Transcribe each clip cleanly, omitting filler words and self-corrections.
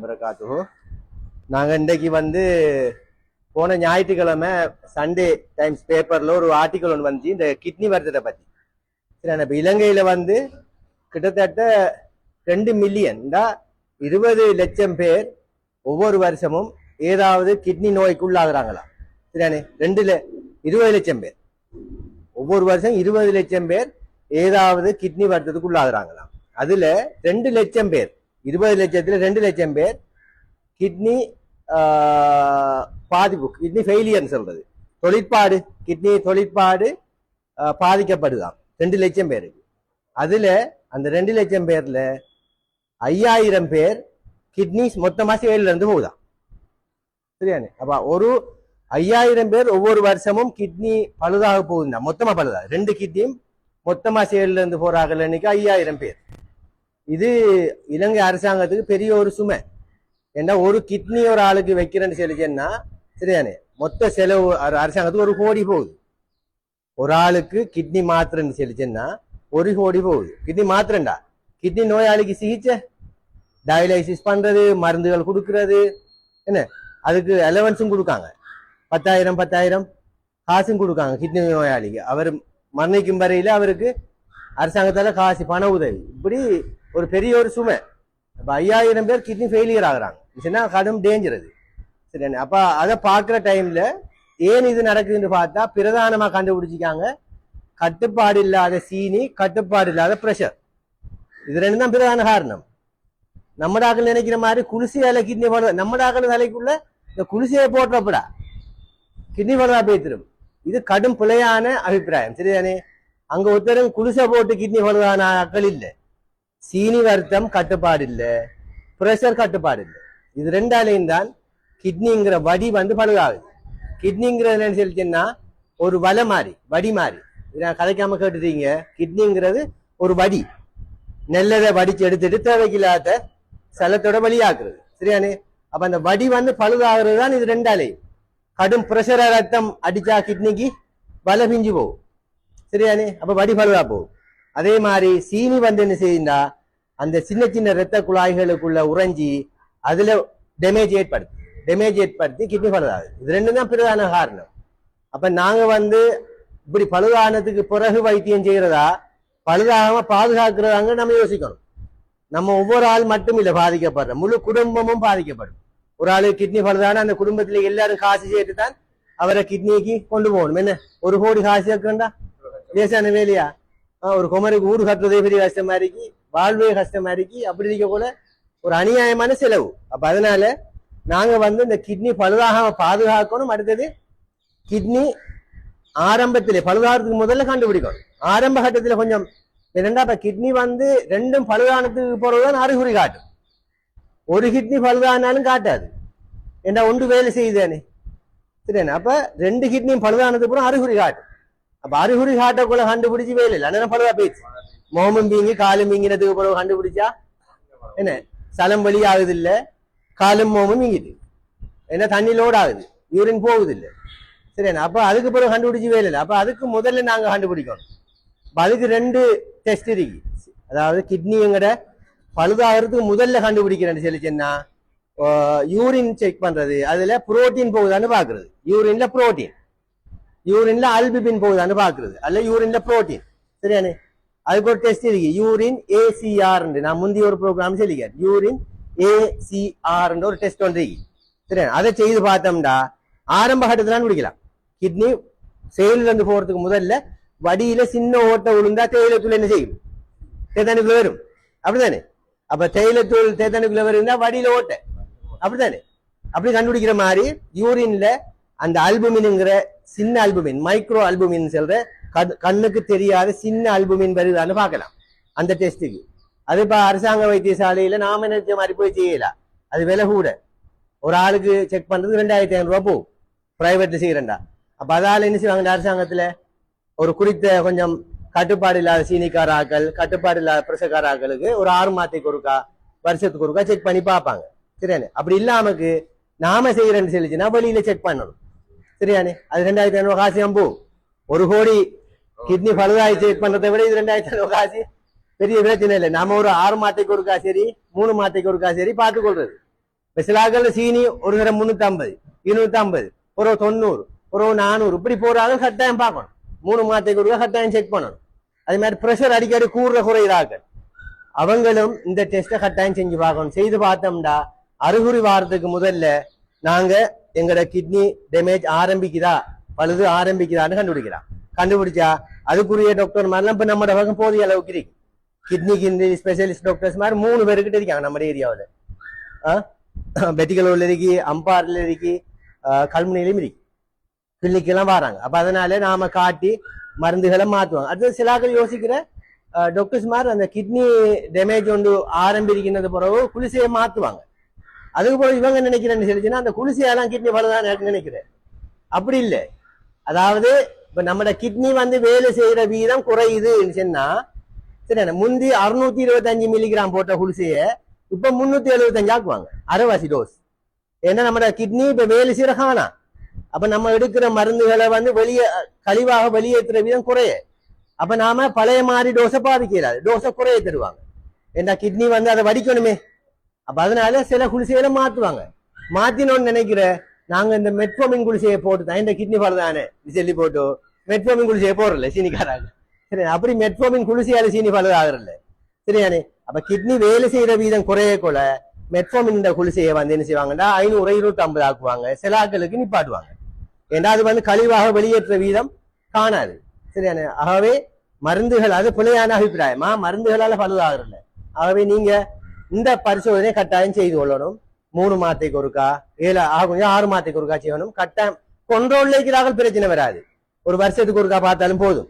வரகாத்துஹு. நாங்க இன்றைக்கு போன ஞாயிற்றுக்கிழமை சண்டே டைம்ஸ் பேப்பர்ல ஒரு ஆர்டிக்கல் ஒன்று வந்துச்சு இந்த கிட்னி வருத்தத்தை பத்தி. சரி, இப்ப இலங்கையில கிட்டத்தட்ட 2 மில்லியன் 20 லட்சம் பேர் ஒவ்வொரு வருஷமும் ஏதாவது கிட்னி நோய்க்குள்ளாகிறாங்களாம். சரியானே, 20 லட்சம் பேர் ஒவ்வொரு வருஷம் 20 லட்சம் பேர் ஏதாவது கிட்னி வருத்தத்துக்கு உள்ளாகிறாங்களாம். அதுல 2 லட்சம் பேர் 20 லட்சத்துல 2 லட்சம் பேர் கிட்னி பாதிப்பு, கிட்னி ஃபெயிலியர்னு சொல்றது, தொழிற்பாடு, கிட்னி தொழிற்பாடு பாதிக்கப்படுதாம் 2 லட்சம் பேருக்கு. அதுல அந்த 2 லட்சம் பேர்ல 5000 பேர் கிட்னி மொத்தமா செயல்ல இருந்து போகுதாம். சரியானே, அப்ப ஒரு 5000 பேர் ஒவ்வொரு வருஷமும் கிட்னி பழுதாக போகுதுன்னா மொத்தமா பழுதாக 2 கிட்னியும் மொத்தமா செயல்ல இருந்து போறார்கள். இன்னைக்கு 5000 பேர். இது இலங்கை அரசாங்கத்துக்கு பெரிய ஒரு சுமை. ஏன்னா ஒரு கிட்னி ஒரு ஆளுக்கு வைக்கிறேன்னு சொல்லிச்சேன்னா சரிதானே, மொத்த செலவு அரசாங்கத்துக்கு 1 கோடி போகுது. ஒரு ஆளுக்கு கிட்னி மாத்திரன்னு சொல்லிச்சேன்னா 1 கோடி போகுது. கிட்னி மாத்திரண்டா, கிட்னி நோயாளிக்கு சிகிச்சை, டயாலிசிஸ் பண்றது, மருந்துகள் கொடுக்கறது, என்ன அதுக்கு அலவன்ஸும் கொடுக்காங்க. 10,000 காசும் கொடுக்காங்க கிட்னி நோயாளிக்கு. அவர் மரணிக்கும் வரையில அவருக்கு அரசாங்கத்தால காசு, பண உதவி, இப்படி ஒரு பெரிய ஒரு சுமை. அப்ப 5000 பேர் கிட்னி ஃபெயிலியர் ஆகுறாங்க. கடும் டேஞ்சர் அது. சரி, அப்ப அதை பார்க்குற டைம்ல ஏன் இது நடக்குதுன்னு பார்த்தா பிரதானமா கண்டுபிடிச்சிக்காங்க கட்டுப்பாடு இல்லாத சீனி, கட்டுப்பாடு இல்லாத பிரஷர். இது 2 தான் பிரதான காரணம். நம்ம டாக்கள் நினைக்கிற மாதிரி குளிசையால கிட்னி பழுதா, நம்ம டாக்கள் தலைக்குள்ள இந்த குளிசையை போட்டப்படா கிட்னி பழுதா பேத்திரும். இது கடும் பிழையான அபிப்பிராயம். சரிதானே, அங்க ஒருத்தரும் குளிசை போட்டு கிட்னி பழுதான ஆக்கள் இல்லை. சீனி வருத்தம் கட்டுப்பாடு இல்லை, பிரஷர் கட்டுப்பாடு இல்லை. இது 2ஆலையும் தான் கிட்னிங்கிற வடி பழுதாகுது. கிட்னிங்கிறது என்னன்னு சொல்லிச்சுன்னா ஒரு வலை மாதிரி, வடி மாதிரி. நான் கதைக்காம கேட்டுட்டீங்க. கிட்னிங்கிறது ஒரு வடி, நெல்லதை வடிச்சு எடுத்துட்டு தேவைக்கில்லாத சலத்தோட வழியாக்குறது. சரியானே, அப்ப அந்த வடி பழுதாகிறது தான் இது 2ஆலையும். கடும் பிரஷர ரத்தம் அடிச்சா கிட்னிக்கு வலை பிஞ்சு போகும். சரியானே, அப்ப வடி பழுதா போகும். அதே மாதிரி சீனி என்ன செய்யுண்டா அந்த சின்ன சின்ன ரத்த குழாய்களுக்குள்ள உறைஞ்சி அதுல டேமேஜ் ஏற்படுத்தி கிட்னி பழுதாகுது. இது 2 தான் பிரதான காரணம். அப்ப நாங்க இப்படி பழுதானதுக்கு பிறகு வைத்தியம் செய்யறதா, பழுதாகாம பாதுகாக்கிறதாங்க நம்ம யோசிக்கணும். நம்ம ஒவ்வொரு ஆள் மட்டும் இல்ல பாதிக்கப்படுற, முழு குடும்பமும் பாதிக்கப்படும். ஒரு ஆளு கிட்னி பழுதான அந்த குடும்பத்துல எல்லாரும் காசு சேர்த்து தான் அவரை கிட்னிக்கு கொண்டு போகணும். என்ன 1 கோடி காசு சேர்க்கண்டா லேசான வேலையா? ஒரு குமருக்கு ஊடு கட்டுறதே பெரிய கஷ்டமா இருக்கு, வாழ்வே கஷ்டமா இருக்கு. அப்படி இருக்க போல ஒரு அநியாயமான செலவு. அப்ப அதனால நாங்க இந்த கிட்னி பழுதாகாம பாதுகாக்கணும். அடுத்தது கிட்னி ஆரம்பத்திலே பழுதாகிறதுக்கு முதல்ல கண்டுபிடிக்கணும். ஆரம்ப கட்டத்துல கொஞ்சம் என்னண்டா, இப்ப கிட்னி 2ம் பழுதானத்துக்கு போறதுதான் அறிகுறி காட்டும். ஒரு கிட்னி பழுதானாலும் காட்டாது. ஏன்னா ஒன்று வேலை செய்யுதானே. சரிண்ணா, அப்ப 2 கிட்னியும் பழுதானதுக்கு அப்புறம் அறிகுறி காட்டும். அப்ப அறிகுறி காட்டக்குள்ள கண்டுபிடிச்சு வேலை இல்லை, அண்ணன் பழுதா போயிடுச்சு. மோமும் வீங்கி காலும் வீங்கினதுக்கு பிறகு கண்டுபிடிச்சா என்ன, சலம் வலி ஆகுது இல்ல, காலும் மோமும் வீங்குது, என்ன தண்ணி லோட் ஆகுது, யூரின் போகுது இல்லை. சரிண்ணா, அப்ப அதுக்கு பிறகு கண்டுபிடிச்சு வேலை இல்லை. அப்ப அதுக்கு முதல்ல நாங்க கண்டுபிடிக்கணும். அதுக்கு 2 டெஸ்ட் இருக்கு. அதாவது கிட்னிங்கிற பழுதாகிறதுக்கு முதல்ல கண்டுபிடிக்கிறேன்னு சொல்லிச்சுன்னா யூரின் செக் பண்றது, அதுல புரோட்டீன் போகுதான்னு பாக்குறது. யூரின்ல புரோட்டீன், யூரின்ல அல்புமின் போகுதான்னு பாக்குறது, அல்ல யூரின்ல புரோட்டீன். சரியானே, அதுக்கு ஒரு டெஸ்ட் இருக்கு, யூரின் ACR. நான் முந்தைய ஒரு ப்ரோக்ராம் சொல்லிக்கிறேன், யூரின் ACR ஒரு டெஸ்ட் ஒன்று இருக்கு. சரியா, அதை செய்து பார்த்தோம்டா ஆரம்ப கட்டத்துல பிடிக்கலாம். கிட்னி செயலில் இருந்து போறதுக்கு முதல்ல வடியில சின்ன ஓட்ட விழுந்தா தேயிலத்தூள் என்ன செய்யும், தேத்தானுக்குள்ள வரும். அப்படித்தானே, அப்ப தேயிலத்தூள் தேத்தானுக்குள்ள வருந்தா வடியில ஓட்ட, அப்படித்தானே. அப்படி கண்டுபிடிக்கிற மாதிரி யூரின்ல அந்த அல்புமின்ங்கிற சின்ன அல்புமின், மைக்ரோ அல்புமின் சொல்ற கண்ணுக்கு தெரியாத சின்ன அல்புமின் வருதான்னு பார்க்கலாம் அந்த டெஸ்ட்டுக்கு. அது இப்ப அரசாங்க வைத்தியசாலையில நாம நினைச்ச மாதிரி போய் செய்யலாம். அது விலை கூட. ஒரு ஆளுக்கு செக் பண்றது 2500 ரூபாய் போகும், பிரைவேட்ல செய்யறா. அப்ப அதால என்ன செய்வாங்க, அரசாங்கத்துல ஒரு குறித்த கொஞ்சம் கட்டுப்பாடு இல்லாத சீனிக்கார ஆக்கள், கட்டுப்பாடு இல்லாத பிரசக்கார ஆக்களுக்கு ஒரு 6 மாதத்துக்கு ஒருக்கா, வருஷத்துக்கு ஒருக்கா செக் பண்ணி பார்ப்பாங்க. சரியானே, அப்படி இல்லாமக்கு நாம செய்யறேன்னு சொல்லிச்சுன்னா வெளியில செக் பண்ணணும். சரியானே, அது 2500 காசு போகும். 1 கோடி கிட்னி பழுதாய் செக் பண்றதை விட இது 2500 காசு பெரிய பிரச்சனை இல்லை. நாம ஒரு 6 மாதத்துக்கு ஒருக்கா சரி, 3 மாதத்துக்கு ஒருக்கா சரி பார்த்துக் கொள்றது. சிலாக்கள் சீனி ஒரு தரம் 350, 250, ஒரு 90, ஒரு 400 இப்படி போறாங்க. கட்டாயம் பார்க்கணும். 3 மாதத்துக்கு ஒருக்கா கட்டாயம் செக் பண்ணணும். அதே மாதிரி பிரஷர் அடிக்கடி கூடுற குறையிறார்கள், அவங்களும் இந்த டெஸ்ட்டை கட்டாயம் செஞ்சு பார்க்கணும். செய்து பார்த்தோம்டா அறிகுறி வாரத்துக்கு முதல்ல நாங்க எங்களோட கிட்னி டேமேஜ் ஆரம்பிக்குதா பழுது ஆரம்பிக்குதான்னு கண்டுபிடிச்சா அதுக்குரிய டாக்டர் மாதிரிலாம் இப்ப நம்ம பக்கம் போதிய அளவுக்கு இருக்கு. கிட்னி ஸ்பெஷலிஸ்ட் டாக்டர்ஸ் மாதிரி 3 பேருக்கிட்ட இருக்காங்க நம்ம ஏரியாவில். பெட்டிகளூர்ல இருக்கு, அம்பாரில் இருக்கு, கல்முனையிலும் இருக்கு, கிளினிக்கெல்லாம் வராங்க. அப்ப அதனால நாம காட்டி மருந்துகளை மாற்றுவாங்க. அது சிலாக்கள் யோசிக்கிற டாக்டர்ஸ் மாதிரி அந்த கிட்னி டேமேஜ் ஒன்று ஆரம்பிக்கிறது பிறகு குளிசையை மாற்றுவாங்க. அதுக்கு பிறகு இவங்க நினைக்கிறேன்னு சொல்லிச்சுன்னா அந்த குளிசையெல்லாம் கிட்னி பலதான் நினைக்கிறேன். அப்படி இல்லை. அதாவது இப்ப நம்ம கிட்னி வேலை செய்யற வீதம் குறையுதுன்னு சொன்னா சரி, முந்தி 625 மில்லிகிராம் போட்ட குளிசைய இப்ப 375 ஆக்குவாங்க, அரைவாசி டோஸ். ஏன்னா நம்ம கிட்னி இப்ப வேலை செய்யற காணா. அப்ப நம்ம எடுக்கிற மருந்துகளை வெளியே கழிவாக வெளியேற்றுற வீதம் குறைய. அப்ப நாம பழைய மாதிரி டோஸை பாதிக்கிறாரு, டோஸை குறைய தருவாங்க. ஏன்னா கிட்னி அதை வடிக்கணுமே. அப்ப அதனால சில குளிசைகளை மாத்துவாங்க. மாத்தினோன்னு நினைக்கிற நாங்க இந்த மெட்ஃபோமின் குளிசையை போட்டுதான் இந்த கிட்னி பலதானே சொல்லி போட்டு மெட்ஃபோமின் குளிசையை போடுறல சீனிக்காராங்க. சரி, அப்படி மெட்ஃபோமின் குளிசையால சீனி பலது ஆகுறல. சரியானே. அப்ப கிட்னி வேலை செய்யற வீதம் குறைய கொள்ள மெட்ஃபோமின் இந்த குளிசையை என்ன செய்வாங்கன்னா 500, 250 ஆக்குவாங்க. சில ஆட்களுக்கு நிப்பாட்டுவாங்க. ஏன்னா அது கழிவாக வெளியேற்ற வீதம் காணாது. சரியானே. ஆகவே மருந்துகள் அது பிழையான அபிப்பிராயமா, மருந்துகளால பழுதாகிறல்ல. ஆகவே நீங்க இந்த பரிசோதனை கட்டாயம் செய்து கொள்ளணும். 3 மாதத்துக்கு ஒருக்கா 6 மாதத்துக்கு ஒருக்கா செய்யணும். கட்டாயம் கொண்டோல் இருக்கிறார்கள், பிரச்சனை வராது. ஒரு வருஷத்துக்கு ஒருக்கா பார்த்தாலும் போதும்.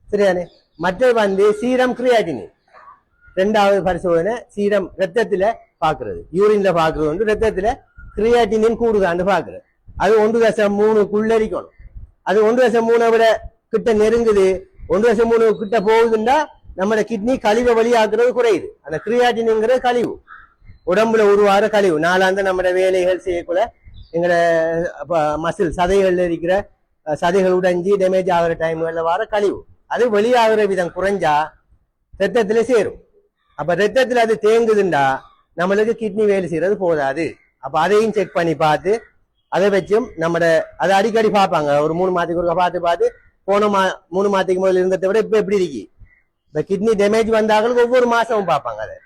சரியானே. மற்ற சீரம் கிரியாட்டின் 2வது பரிசோதனை சீரம் ரத்தத்துல பாக்குறது, யூரின்ல பாக்குறது ரத்தத்துல கிரியாட்டினின் கூடுதான்னு பாக்குறது. அது 1.3 இருக்கணும். அது 1.3 விட கிட்ட நெருங்குது, 1.3 கிட்ட போகுதுன்னா நம்ம கிட்னி கழிவை வழியாக்குறது குறையுது. அந்த கிரியாட்டின்ங்கிறது கழிவு, உடம்புல உருவாகிற கழிவு. நாளாந்த நம்ம வேலைகள் செய்யக்கூட எங்களோட மசில் சதைகள்ல இருக்கிற சதைகள் உடைஞ்சி டேமேஜ் ஆகிற டைம்கள்ல வர கழிவு அது வெளியாகிற விதம் குறைஞ்சா ரத்தத்துல சேரும். அப்ப ரத்தத்துல அது தேங்குதுண்டா நம்மளுக்கு கிட்னி வேலை செய்யறது போதாது. அப்ப அதையும் செக் பண்ணி பார்த்து அதை வச்சும் அதை அடிக்கடி பார்ப்பாங்க. ஒரு 3 மாதத்துக்கு ஒரு பார்த்து போன 3 மாதத்துக்கு முதல்ல இருந்ததை விட இப்ப எப்படி இருக்கு. இந்த கிட்னி டேமேஜ் வந்தாலும் ஒவ்வொரு மாசமும் பார்ப்பாங்க. அதை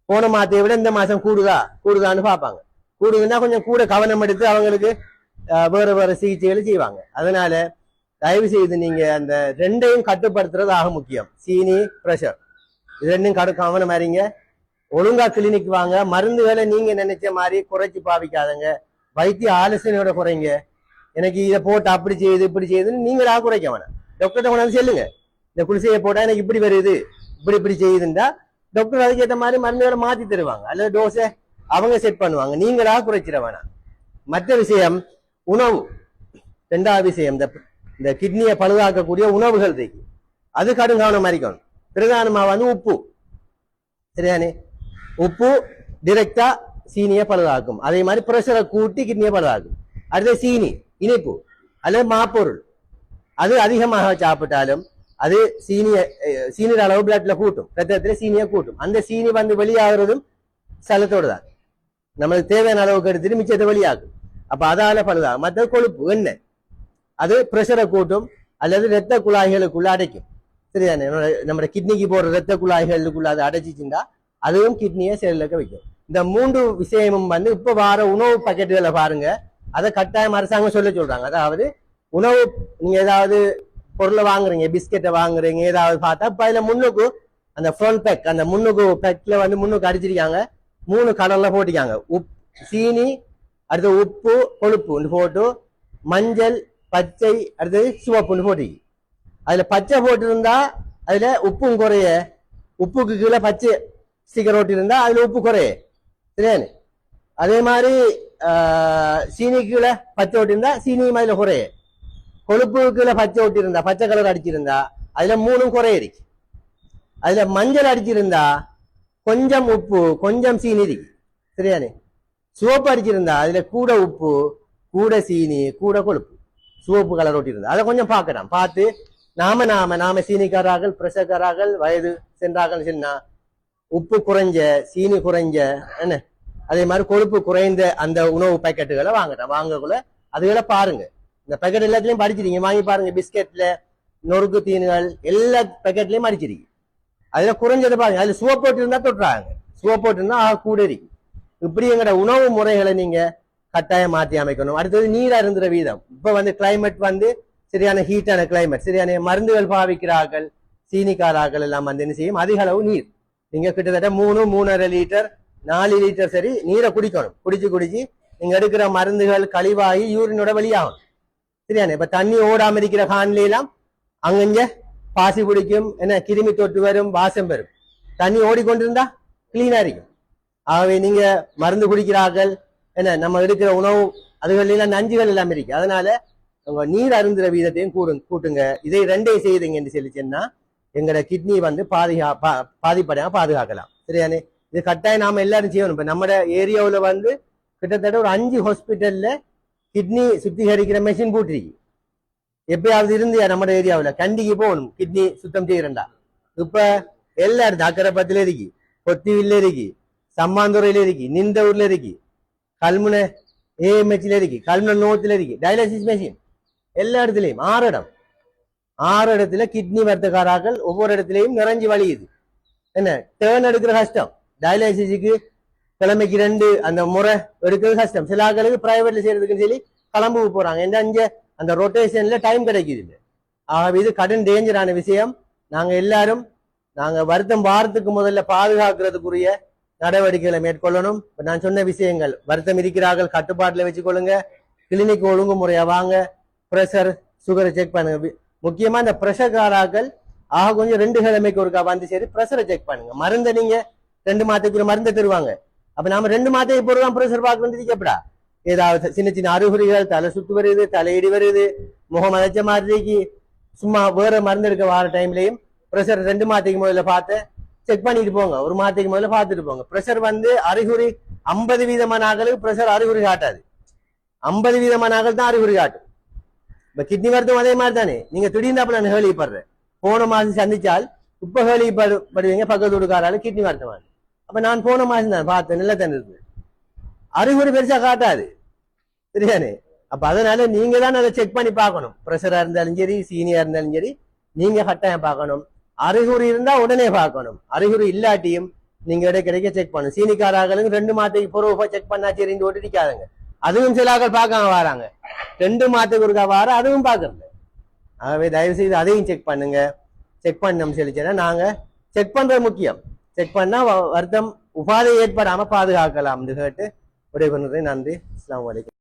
போன மாதத்தை விட இந்த மாசம் கூடுதான்னு பார்ப்பாங்க. கூடுதுன்னா கொஞ்சம் கூட கவனம் எடுத்து அவங்களுக்கு வேற சிகிச்சைகளை செய்வாங்க. அதனால தயவு செய்து நீங்க அந்த 2ஐயும் கட்டுப்படுத்துறது ஆக முக்கியம். சீனி, பிரஷர், இது 2ம் கவனம் அறிங்க. ஒழுங்கா கிளினிக் வாங்க. மருந்துகளை நீங்க நினைச்ச மாதிரி குறைச்சி பாவிக்காதங்க. வைத்திய ஆலோசனையோட குறைங்க. எனக்கு இதை போட்டு அப்படி செய்யுது இப்படி செய்யுதுன்னு நீங்களா குறைக்க வேணாம். டாக்டர்கிட்ட கொண்டாந்து சொல்லுங்க, இந்த குளிசையை போட்டா எனக்கு இப்படி வருது இப்படி செய்யுதுண்டா டாக்டர் அதுக்கேற்ற மாதிரி மருந்துகளை மாத்தி தருவாங்க, அல்லது டோஸை அவங்க செட் பண்ணுவாங்க. நீங்களா குறைச்சிட வேணாம். மற்ற விஷயம் உணவு. 2வது விஷயம் இந்த கிட்னியை பழுதாக்கக்கூடிய உணவுகள் இருக்கு, அது கடுங்காவனம் அறிக்கணும். பிரதானமா உப்பு. சரியானே. உப்பு டிரெக்டா சீனியை பழுதாக்கும். அதே மாதிரி பிரஷரை கூட்டி கிட்னியை பழுதாக்கும். அடுத்த சீனி, இனிப்பு அல்லது மாப்பொருள், அது அதிகமாக சாப்பிட்டாலும் அது சீனியோட அளவு பிளட்ல கூட்டும், ரத்தத்துல சீனியை கூட்டும். அந்த சீனி வெளியாகிறதும் சலத்தோடு தான். நம்மளுக்கு தேவையான அளவுக்கு எடுத்துட்டு மிச்சத்தை வெளியாகும். அப்ப அதால பழுதாகும். மற்ற கொழுப்பு, எண்ணெய், அது பிரஷரை கூட்டும் அல்லது ரத்த குழாய்களுக்குள்ள அடைக்கும். சரிதானே. நம்ம கிட்னிக்கு போற ரத்த குழாய்களுக்குள்ள அதை அடைச்சிச்சுண்டா அதுவும் கிட்னியை செயலுக்க வைக்கும். இந்த 3 விஷயமும் இப்ப வார உணவு பாக்கெட்டுகளை பாருங்க. அதை கட்டாயம் அரசாங்கம் சொல்றாங்க. அதாவது உணவு நீங்க ஏதாவது பொருளை வாங்குறீங்க, பிஸ்கெட்டை வாங்குறீங்க, ஏதாவது பார்த்தா இப்ப அதுல முன்னுக்கு அந்த ஃப்ரண்ட் பேக், அந்த முன்னுக்கு பேக்ல முன்னுக்கு அடிச்சிருக்காங்க, 3 கடல்ல போட்டிருக்காங்க. சீனி, அடுத்து உப்பு, கொழுப்பு போட்டு, மஞ்சள், பச்சை, அடுத்தது சிவப்புன்னு போட்டிருக்கு. அதுல பச்சை போட்டு இருந்தா அதுல உப்பும் குறைய, உப்புக்கு கீழே பச்சை ஸ்டிக்கர் ஓட்டி இருந்தா அதுல உப்பு குறைய. சரியானு. அதே மாதிரி சீனி கீழே பச்சை ஓட்டி இருந்தா சீனியும் அதுல குறைய. கொழுப்பு கீழே பச்சை ஓட்டி இருந்தா, பச்சை கலர் அடிச்சிருந்தா அதுல 3ம் குறைய இருக்கு. அதுல மஞ்சள் அடிச்சிருந்தா கொஞ்சம் உப்பு கொஞ்சம் சீனி இருக்கு. சரியானு. சிவப்பு அடிச்சிருந்தா அதுல கூட உப்பு கூட சீனி கூட கொழுப்பு, சிவப்பு கலர் ஓட்டி இருந்தா அதை கொஞ்சம் பார்க்கலாம். பார்த்து நாம சீனிக்காரார்கள், பிரஷர்காரார்கள், வயது சென்றார்கள் சொன்னா உப்பு குறைஞ்ச, சீனி குறைஞ்ச, என்ன அதே மாதிரி கொழுப்பு குறைந்த அந்த உணவு பேக்கெட்டுகளை வாங்கக்குள்ள அதுகளை பாருங்க. இந்த பேக்கெட் எல்லாத்துலயும் படிச்சிருக்கீங்க, வாங்கி பாருங்க. பிஸ்கெட்ல நொறுக்கு தீனுகள் எல்லா பேக்கெட்லயும் அடிச்சிருக்கு. அதுல குறைஞ்சதை பாருங்க, அதுல சுவ போட்டு இருந்தா தொட்டுறாங்க, சுவ போட்டு இருந்தா கூட இருக்கு. இப்படி எங்கட உணவு முறைகளை நீங்க கட்டாயம் மாற்றி அமைக்கணும். அடுத்தது நீர் அருந்துற வீதம். இப்ப கிளைமேட் சரியான ஹீட்டான கிளைமேட், சரியான மருந்துகள் பாவிக்கிறார்கள், சீனிக்காராக்கள் எல்லாம் என்ன செய்யும், அதிக அளவு நீர். நீங்க கிட்டத்தட்ட 3-3.5 லிட்டர் 4 லிட்டர் சரி நீரை குடிக்கணும். குடிச்சு நீங்க எடுக்கிற மருந்துகள் கழிவாகி யூரினோட வெளியாகும். சரியான இப்ப தண்ணி ஓடாம இருக்கிற கான்ல எல்லாம் அங்கங்க பாசி பிடிக்கும், என்ன கிருமி தொட்டு வரும், வாசம் பெறும். தண்ணி ஓடிக்கொண்டிருந்தா கிளீனா இருக்கும். ஆகவே நீங்க மருந்து குடிக்கிறார்கள், என்ன நம்ம எடுக்கிற உணவு அதுகள் எல்லாம் நஞ்சுகள் எல்லாம் இருக்கு. அதனால உங்க நீர் அருந்துற வீதத்தையும் கூட்டுங்க. இதை ரெண்டையும் செய்யுதுங்க என்று சொல்லிச்சுன்னா எங்களோட கிட்னி பாதிப்படையாம பாதுகாக்கலாம். சரியானே? இது கட்டாயம் நாம எல்லாரும் செய்யணும். இப்ப நம்ம ஏரியாவுல கிட்டத்தட்ட ஒரு 5 ஹாஸ்பிட்டல்ல கிட்னி சுத்திகரிக்கிற மெஷின் போட்டிருக்கு. எப்பயாவது இருந்தியா நம்ம ஏரியாவுல? கண்டிக்கு போகணும் கிட்னி சுத்தம் செய்யறா. இப்ப எல்லாரும் அக்கரைப்பத்துல இருக்கு, கொத்திவில்ல இருக்கு, சம்மாந்துறையில இருக்கு, நிந்தூர்ல இருக்கு, கல்முனை ஏஎம்ஹெச்ல இருக்கு, கல்முனை நோத்துல இருக்கு டயாலிசிஸ் மெஷின். எல்லா இடத்துலயும் 6 இடத்துல கிட்னி வர்த்தகாராக்கள் ஒவ்வொரு இடத்துலயும் நிறைஞ்சு வழியுது. என்ன டேர்ன் எடுக்கிற கஷ்டம், டயாலிசிஸுக்கு கிழமைக்கு 2 அந்த முறை எடுக்கிறது கஷ்டம். சில ஆட்களுக்கு பிரைவேட்ல செய்யறதுக்குன்னு சொல்லி கிளம்பு போறாங்க. என்ன அந்த ரொட்டேஷன்ல டைம் கிடைக்குது இல்லை. ஆகவே இது கடன் டேஞ்சரான விஷயம். நாங்க வருத்தம் வாரத்துக்கு முதல்ல பாதுகாக்கிறதுக்குரிய நடவடிக்கைகளை மேற்கொள்ளணும். நான் சொன்ன விஷயங்கள், வருத்தம் இருக்கிறார்கள் கட்டுப்பாட்டுல வச்சுக்கொள்ளுங்க, கிளினிக் ஒழுங்கு முறையா வாங்க, பிரஷர் சுகரை செக் பண்ணுங்க. முக்கியமா இந்த பிரஷர்காராக்கள் கொஞ்சம் 2 கிழமைக்கு ஒருக்கா சரி பிரஷரை செக் பண்ணுங்க. மருந்தை நீங்க 2 மாதத்துக்கு மருந்தை தருவாங்க. அப்ப நாம 2 மாதத்துக்கு போறதான் பிரஷர் பார்க்க வேண்டியது எப்படா? ஏதாவது சின்ன சின்ன அறிகுறிகள், தலை சுத்து வருது, தலையிடி வருது, முகம் அழைச்ச மாதிரி சும்மா வேற மருந்து எடுக்க வர டைம்லயும் பிரஷர் 2 மாதத்துக்கு முதல்ல பார்த்து செக் பண்ணிட்டு போங்க. 1 மாதத்துக்கு முதல்ல பார்த்துட்டு போங்க. பிரஷர் அறிகுறி 50% ஆக்களுக்கு பிரஷர் அறிகுறி காட்டாது. 50% தான் அறிகுறி காட்டும். இப்ப கிட்னி மருத்துவம் அதே மாதிரி தானே. நீங்க திடீர்னு நான் கேள்விப்படுறேன், போன மாசம் சந்திச்சால் இப்ப கேள்விப்படுவீங்க பக்கத்து வீட்டுக்காராலும் கிட்னி மருத்துவம். அப்ப நான் போன மாசம் தான் பார்த்தேன், நல்ல தண்ணி இருக்கு, அறிகுறி பெருசா காட்டாது. சரியானே? அப்ப அதனால நீங்க தான் அதை செக் பண்ணி பார்க்கணும். பிரஷரா இருந்தாலும் சரி, சீனியா இருந்தாலும் சரி, நீங்க கட்டாயம் பார்க்கணும். அறிகுறி இருந்தா உடனே பார்க்கணும். அறிகுறி இல்லாட்டியும் நீங்க இடைக்கிடைக்க செக் பண்ணணும். சீனிக்காராக்களுக்கு 2 மாதத்துக்கு பொறுப்பா செக் பண்ணா சரி ஓட்டிக்காதுங்க. அதுவும் சில ஆக்கள் பார்க்காம வராங்க, 2 மாதத்துக்கு ஒருக்கா வார அதுவும் பாக்குறது. ஆகவே தயவு செய்து அதையும் செக் பண்ணுங்க. செக் பண்ணோம் சொல்லிச்சேன்னா நாங்க செக் பண்றது முக்கியம். செக் பண்ணா வருத்தம் உபாதை ஏற்படாம பாதுகாக்கலாம் கேட்டு விடைபெறுகிறேன். நன்றி. அஸ்ஸலாமு அலைக்கும்.